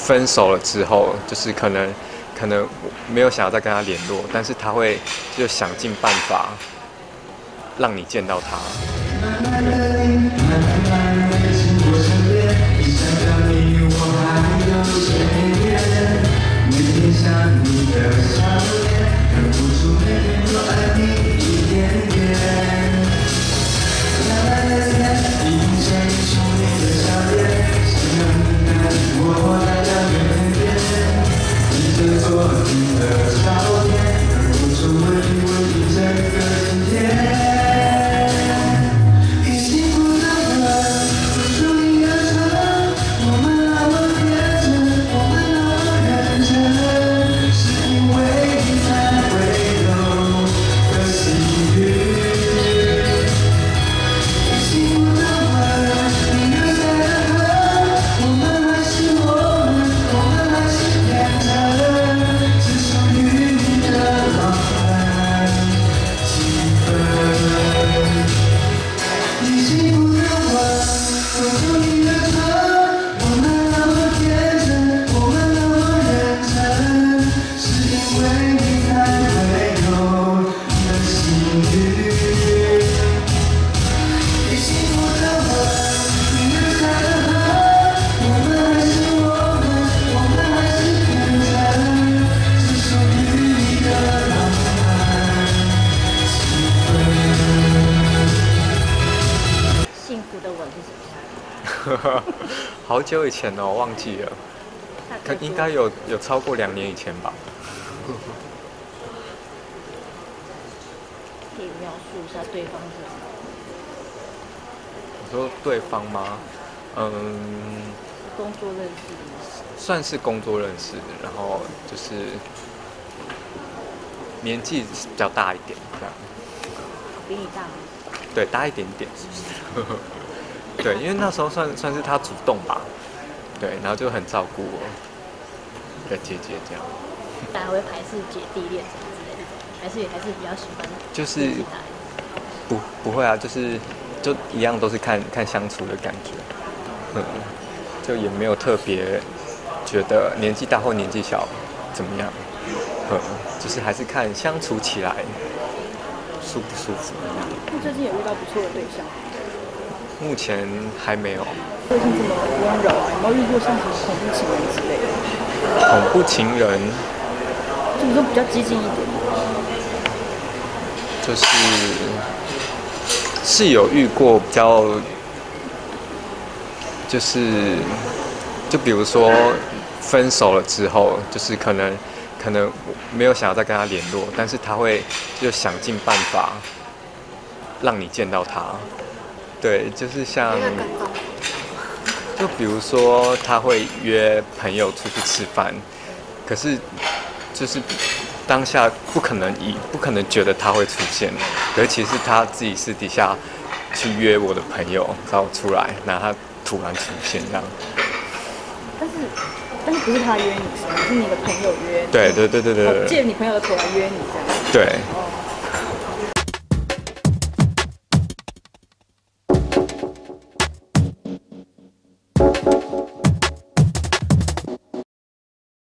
分手了之后，就是可能没有想要再跟他联络，但是他会就想尽办法让你见到他。好久以前哦，忘记了，应该有超过2年以前吧。可以描述一下对方是什么？你说对方吗？工作认识的吗？算是工作认识的，然后就是年纪比较大一点，这样。比你大吗？对，大一点点。对，因为那时候算是他主动吧，对，然后就很照顾我的姐姐这样。大家会排斥姐弟恋什么之类的，还是比较喜欢就是不会啊，就一样都是看相处的感觉，就也没有特别觉得年纪大或年纪小怎么样，就是还是看相处起来舒不舒服。那最近有遇到不错的对象？目前还没有。最近这么温柔啊，有没有遇过像什么恐怖情人之类的？恐怖情人，就是说比较激进一点。是有遇过比较，就比如说分手了之后，就是可能没有想要再跟他联络，但是他会就想尽办法让你见到他。对，就是像，就比如说他会约朋友出去吃饭，可是就是当下不可能觉得他会出现，可是其实他自己私底下去约我的朋友找我出来，然后他突然出现这样。但是不是他约你，是你的朋友约？对。借你朋友的口来约你这样。对。